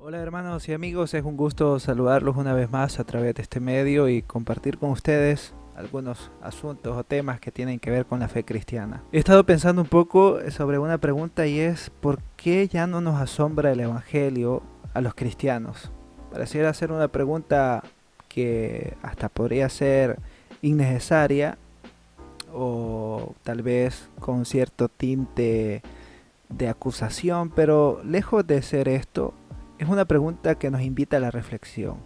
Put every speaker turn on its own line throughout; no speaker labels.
Hola hermanos y amigos, es un gusto saludarlos una vez más a través de este medio y compartir con ustedes algunos asuntos o temas que tienen que ver con la fe cristiana. He estado pensando un poco sobre una pregunta y es ¿por qué ya no nos asombra el Evangelio a los cristianos? Pareciera ser una pregunta que hasta podría ser innecesaria o tal vez con cierto tinte de acusación, pero lejos de ser esto, es una pregunta que nos invita a la reflexión.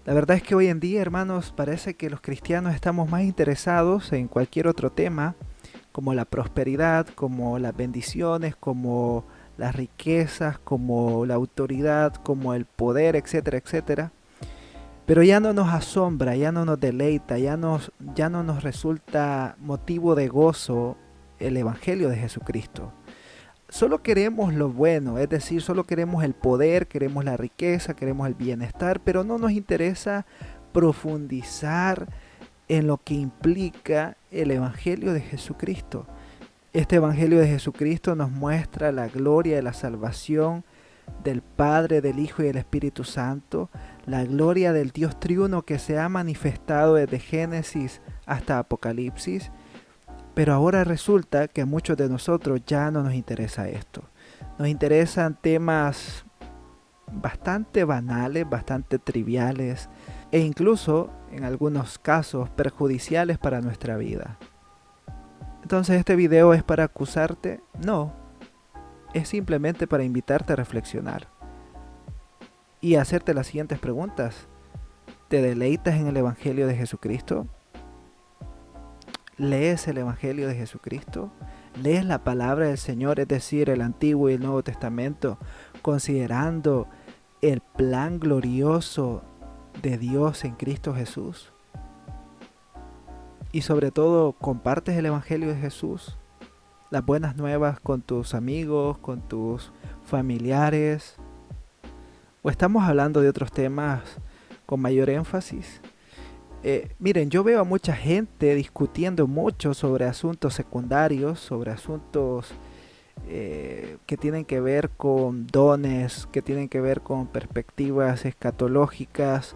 La verdad es que hoy en día, hermanos, parece que los cristianos estamos más interesados en cualquier otro tema, como la prosperidad, como las bendiciones, como las riquezas, como la autoridad, como el poder, etcétera, etcétera. Pero ya no nos asombra, ya no nos deleita, ya no nos resulta motivo de gozo el Evangelio de Jesucristo. Solo queremos lo bueno, es decir, solo queremos el poder, queremos la riqueza, queremos el bienestar, pero no nos interesa profundizar en lo que implica el Evangelio de Jesucristo. Este Evangelio de Jesucristo nos muestra la gloria de la salvación del Padre, del Hijo y del Espíritu Santo, la gloria del Dios triuno que se ha manifestado desde Génesis hasta Apocalipsis. Pero ahora resulta que a muchos de nosotros ya no nos interesa esto. Nos interesan temas bastante banales, bastante triviales e incluso en algunos casos perjudiciales para nuestra vida. Entonces, ¿este video es para acusarte? No, es simplemente para invitarte a reflexionar y hacerte las siguientes preguntas. ¿Te deleitas en el Evangelio de Jesucristo? ¿Lees el Evangelio de Jesucristo? ¿Lees la palabra del Señor, es decir, el Antiguo y el Nuevo Testamento, considerando el plan glorioso de Dios en Cristo Jesús? Y sobre todo, ¿compartes el Evangelio de Jesús? Las buenas nuevas con tus amigos, con tus familiares. ¿O estamos hablando de otros temas con mayor énfasis? Miren, yo veo a mucha gente discutiendo mucho sobre asuntos secundarios, sobre asuntos que tienen que ver con dones, que tienen que ver con perspectivas escatológicas,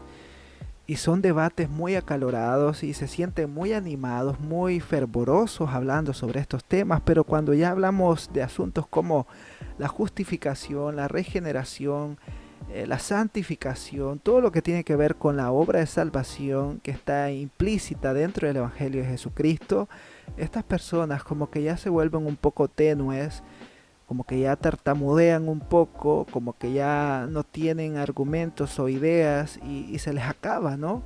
y son debates muy acalorados y se sienten muy animados, muy fervorosos hablando sobre estos temas, pero cuando ya hablamos de asuntos como la justificación, la regeneración, la santificación, todo lo que tiene que ver con la obra de salvación que está implícita dentro del Evangelio de Jesucristo, estas personas como que ya se vuelven un poco tenues, como que ya tartamudean un poco, como que ya no tienen argumentos o ideas y se les acaba, ¿no?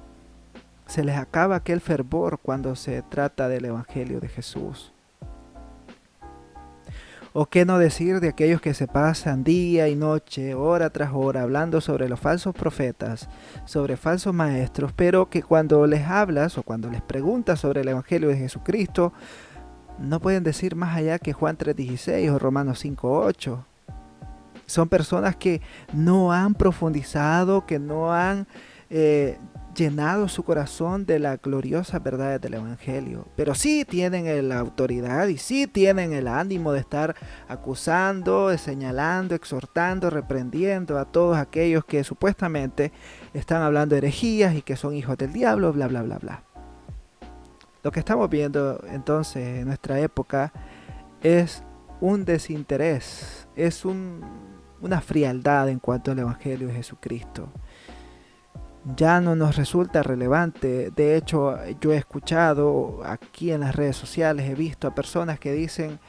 Se les acaba aquel fervor cuando se trata del Evangelio de Jesús. O qué no decir de aquellos que se pasan día y noche, hora tras hora, hablando sobre los falsos profetas, sobre falsos maestros, pero que cuando les hablas o cuando les preguntas sobre el Evangelio de Jesucristo, no pueden decir más allá que Juan 3:16 o Romanos 5:8. Son personas que no han profundizado, que no han eh, llenado su corazón de las gloriosas verdades del Evangelio. Pero sí tienen la autoridad y sí tienen el ánimo de estar acusando, señalando, exhortando, reprendiendo a todos aquellos que supuestamente están hablando herejías y que son hijos del diablo, bla, bla, bla, bla. Lo que estamos viendo entonces en nuestra época es un desinterés, es una frialdad en cuanto al Evangelio de Jesucristo. Ya no nos resulta relevante. De hecho, yo he escuchado aquí en las redes sociales, he visto a personas que dicen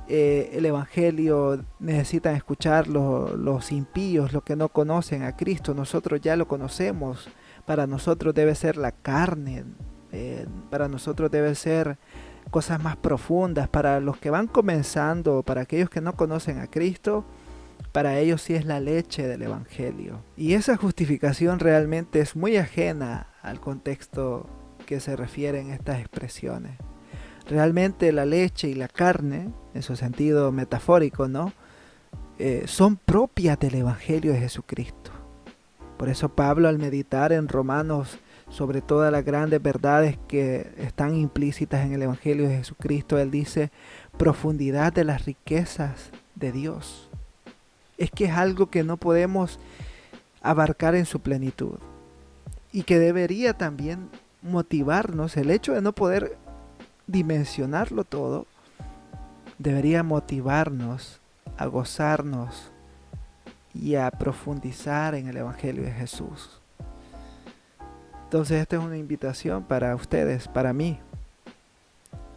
el Evangelio necesitan escuchar los impíos, los que no conocen a Cristo. Nosotros ya lo conocemos. Para nosotros debe ser la carne. Para nosotros debe ser cosas más profundas. Para los que van comenzando, para aquellos que no conocen a Cristo, para ellos sí es la leche del Evangelio. Y esa justificación realmente es muy ajena al contexto que se refieren estas expresiones. Realmente la leche y la carne, en su sentido metafórico, ¿no? Son propias del Evangelio de Jesucristo. Por eso Pablo, al meditar en Romanos sobre todas las grandes verdades que están implícitas en el Evangelio de Jesucristo, él dice, profundidad de las riquezas de Dios. es que es algo que no podemos abarcar en su plenitud y que debería también motivarnos. El hecho de no poder dimensionarlo todo debería motivarnos a gozarnos y a profundizar en el Evangelio de Jesús. Entonces esta es una invitación para ustedes, para mí,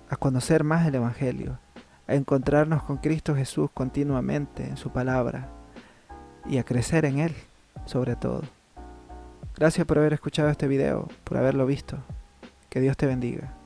a conocer más el Evangelio, a encontrarnos con Cristo Jesús continuamente en su palabra y a crecer en Él, sobre todo. Gracias por haber escuchado este video, por haberlo visto. Que Dios te bendiga.